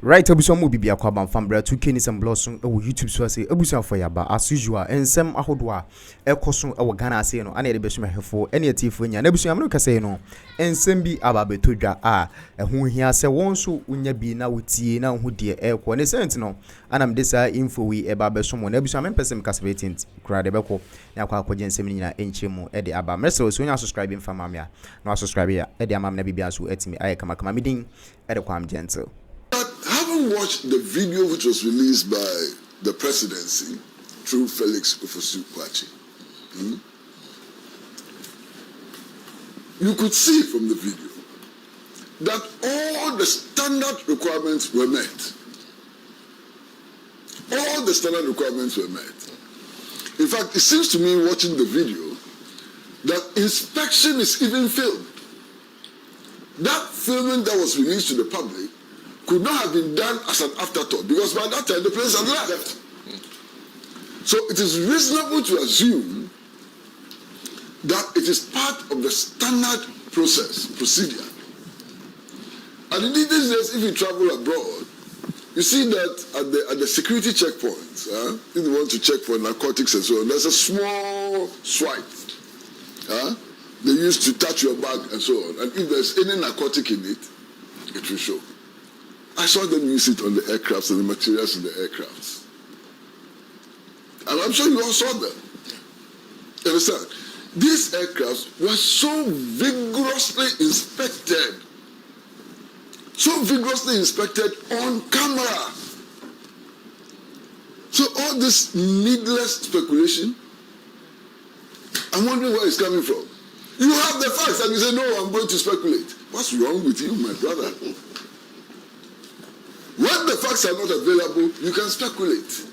Right, ebusu mu bibia kwa ban fambra 2K ni some blossom e wo YouTube so say ebusu afọ yaba as usual ensem ahodo a ekoso e wo Ghana ase no ana de besu mehefo ene atifo nya na ebusu amno kase no ensem bi aba betodwa a eho hia se won so unya bi na wotie na ho de ekọ ne sent no anam de sa info wi e ba beso mo na ebusu amempesem kasbetent kra de beko na kwa akọje ensem ni na enchemu e de aba message so nya subscribe mfama me a na subscribe ya e de amam na bibia so etimi aye kama midin e de kwam gentle. Having watched the video which was released by the presidency through Felix Ofosu-Kwakye, you could see from the video that all the standard requirements were met. All the standard requirements were met. In fact, it seems to me watching the video that inspection is even filmed. That filming that was released to the public could not have been done as an afterthought because by that time the place had left. So it is reasonable to assume that it is part of the standard procedure. And indeed these days, if you travel abroad, you see that at the security checkpoints, if you want to check for narcotics and so on, there's a small swipe. They used to touch your bag and so on. And if there's any narcotic in it, it will show. I saw them use it on the aircrafts and the materials in the aircrafts. And I'm sure you all saw them. You understand? These aircrafts were so vigorously inspected. So vigorously inspected on camera. So all this needless speculation, I'm wondering where it's coming from. You have the facts and you say, no, I'm going to speculate. What's wrong with you, my brother? When the facts are not available, you can speculate.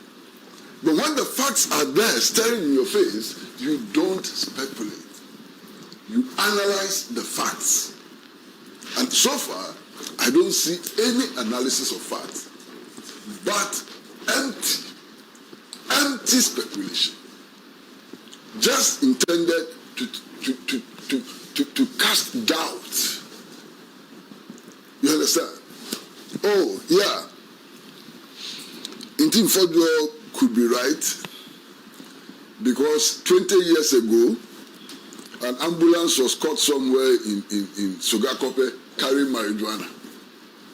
But when the facts are there, staring in your face, you don't speculate. You analyze the facts. And so far, I don't see any analysis of facts, but empty speculation. Just intended to cast doubt. You understand? Oh, yeah. Intim Fodyo could be right because 20 years ago, an ambulance was caught somewhere in Sogakope carrying marijuana.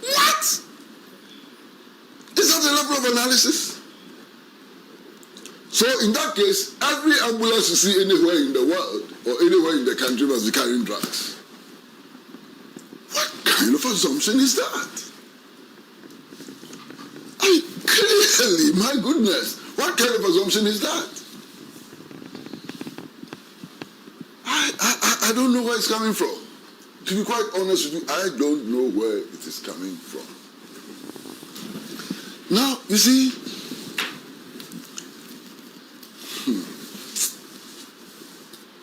What? Is that a level of analysis? So in that case, every ambulance you see anywhere in the world or anywhere in the country must be carrying drugs. What kind of assumption is that? Clearly, my goodness, what kind of assumption is that? I don't know where it's coming from. To be quite honest with you, I don't know where it is coming from. Now, you see,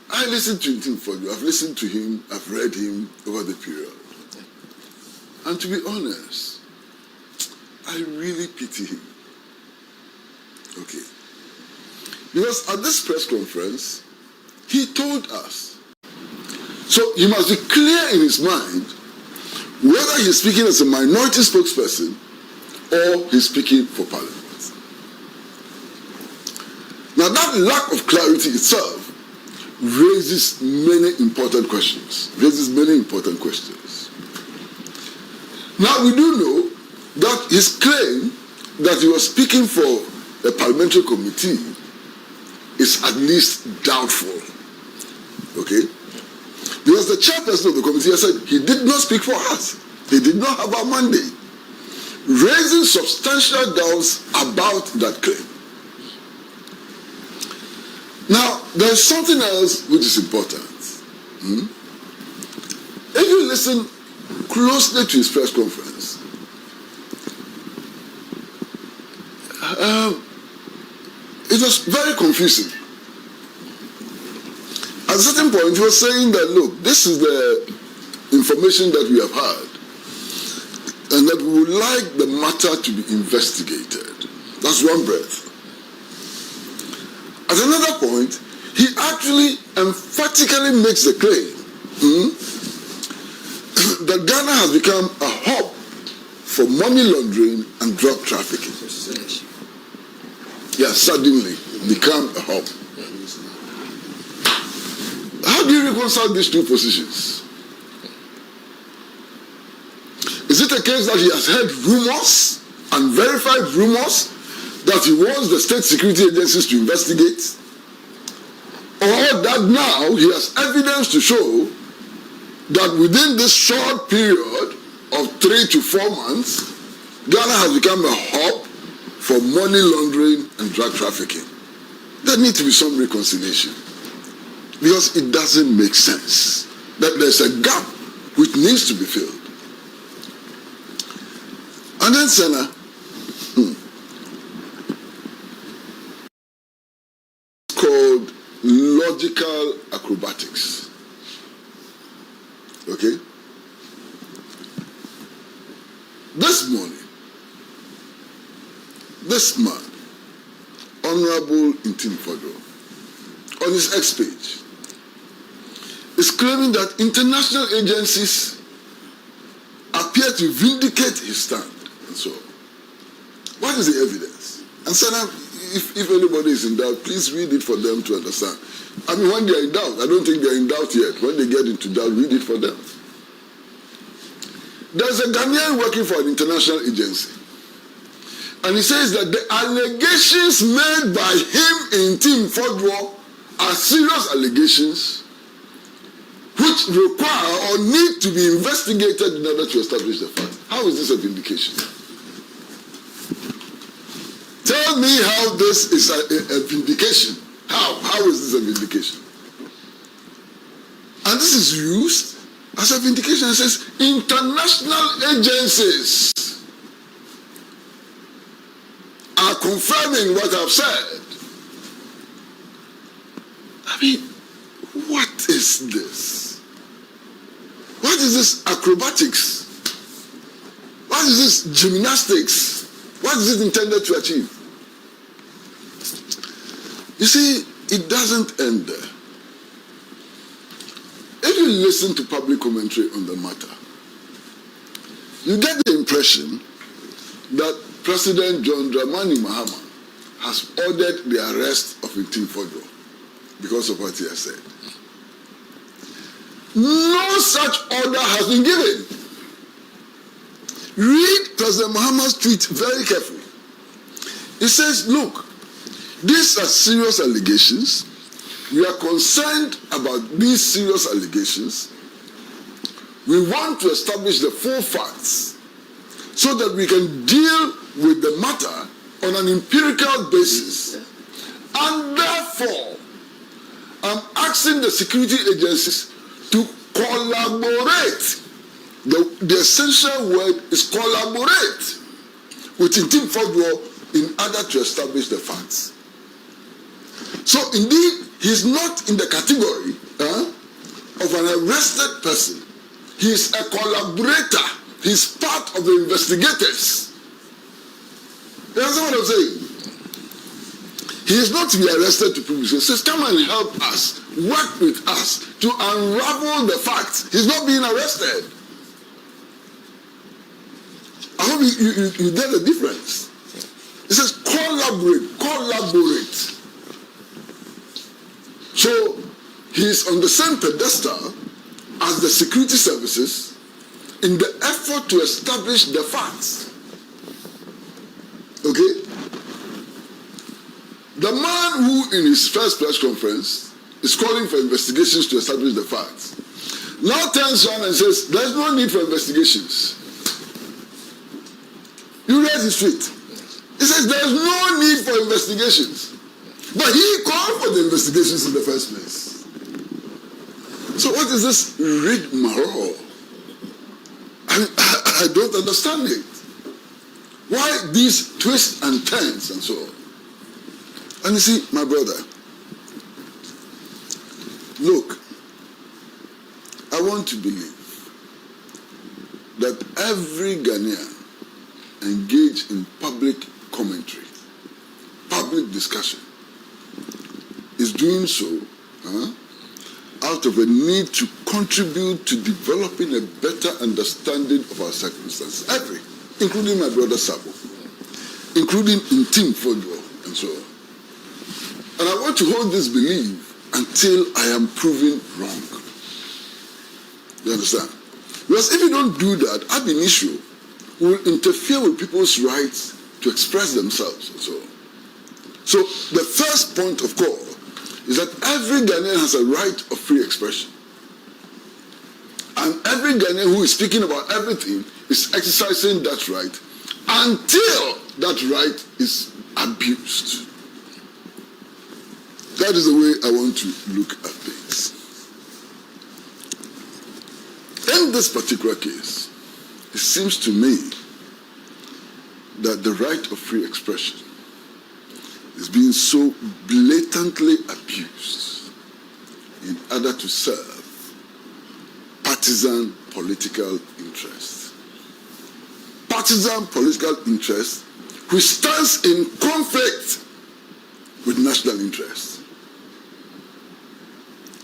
I listened to him for you. I've listened to him, I've read him over the period. And to be honest, I really pity him. Okay. Because at this press conference, he told us. So he must be clear in his mind whether he's speaking as a minority spokesperson or he's speaking for Parliament. Now that lack of clarity itself raises many important questions. Now we do know that his claim that he was speaking for a parliamentary committee is at least doubtful. Okay? Because the chairperson of the committee has said he did not speak for us. He did not have our mandate. Raising substantial doubts about that claim. Now, there's something else which is important. If you listen closely to his press conference, it was very confusing. At a certain point, he was saying that, look, this is the information that we have had, and that we would like the matter to be investigated. That's one breath. At another point, he actually emphatically makes the claim that Ghana has become a hub for money laundering and drug trafficking. He has suddenly become a hub. How do you reconcile these two positions? Is it a case that he has heard rumors, unverified rumors, that he wants the state security agencies to investigate? Or that now he has evidence to show that within this short period of 3 to 4 months, Ghana has become a hub for money laundering and drug trafficking? There needs to be some reconciliation, because it doesn't make sense that there's a gap which needs to be filled. And then, Senna, called logical acrobatics. Okay? This morning, this man, Honorable Intim Fadro, on his X page, is claiming that international agencies appear to vindicate his stand, and so on. What is the evidence? And Sana, if anybody is in doubt, please read it for them to understand. I mean, when they are in doubt, I don't think they are in doubt yet. When they get into doubt, read it for them. There's a Ghanaian working for an international agency, and he says that the allegations made by him in Team Fodro are serious allegations which require or need to be investigated in order to establish the fact. How is this a vindication? Tell me how this is a vindication. How is this a vindication? And this is used as a vindication. It says international agencies are confirming what I've said. I mean, what is this? What is this acrobatics? What is this gymnastics? What is it intended to achieve? You see, it doesn't end there. If you listen to public commentary on the matter, you get the impression that President John Dramani Mahama has ordered the arrest of Intim Fodro because of what he has said. No such order has been given. Read President Mahama's tweet very carefully. It says, look, these are serious allegations. We are concerned about these serious allegations. We want to establish the full facts so that we can deal with the matter on an empirical basis. And therefore, I'm asking the security agencies to collaborate. The essential word is collaborate with Intim Fodro in order to establish the facts. So indeed, he's not in the category of an arrested person. He's a collaborator. He's part of the investigators. You understand what I'm saying? He is not to be arrested to prove. He says, come and help us, work with us to unravel the facts. He's not being arrested. I hope you get the difference. It says collaborate. So he's on the same pedestal as the security services in the effort to establish the facts. Okay? The man who in his first press conference is calling for investigations to establish the facts now turns around and says there's no need for investigations. You read his tweet. He says there's no need for investigations. But he called for the investigations in the first place. So what is this rigmarole? I don't understand it. Why these twists and turns and so on? And you see, my brother, look, I want to believe that every Ghanaian engaged in public commentary, public discussion, is doing so out of a need to contribute to developing a better understanding of our circumstances. including my brother Sabo, including Intim Fojo, and so on. And I want to hold this belief until I am proven wrong. You understand? Because if you don't do that, ab initio will interfere with people's rights to express themselves and so on. So the first point of call is that every Ghanaian has a right of free expression. And every Ghanaian who is speaking about everything is exercising that right until that right is abused. That is the way I want to look at things. In this particular case, it seems to me that the right of free expression is being so blatantly abused in order to serve partisan political interests. Partisan political interest which stands in conflict with national interests.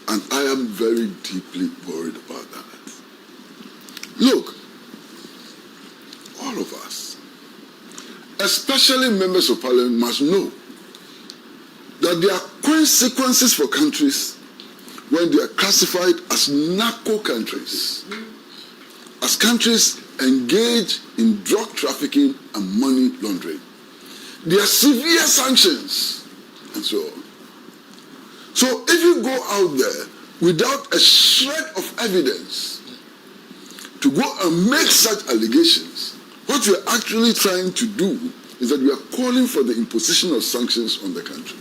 And I am very deeply worried about that. Look, all of us, especially members of parliament, must know that there are consequences for countries when they are classified as narco countries, as countries engaged in drug trafficking and money laundering. There are severe sanctions and so on. So if you go out there without a shred of evidence to go and make such allegations, what we are actually trying to do is that we are calling for the imposition of sanctions on the country.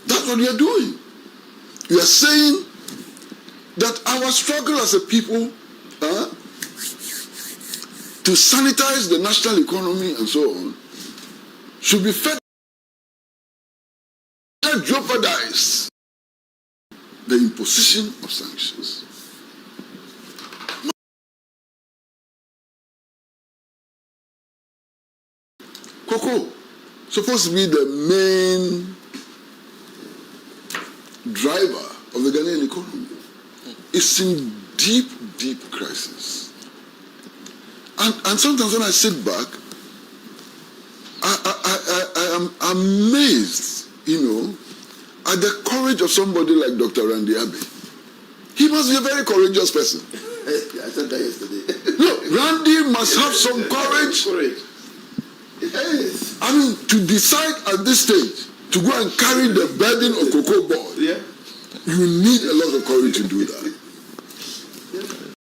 That's what we are doing. We are saying that our struggle as a people to sanitize the national economy and so on should be further jeopardized the imposition of sanctions. Cocoa, supposed to be the main driver of the Ghanaian economy, is in deep, deep crisis. And sometimes when I sit back, I am amazed, at the courage of somebody like Dr. Randy Abbey. He must be a very courageous person. I said that yesterday. No, Randy must have some courage. Yes. I mean, to decide at this stage to go and carry the burden of Cocoa Boy, Yeah. you need a lot of courage to do that.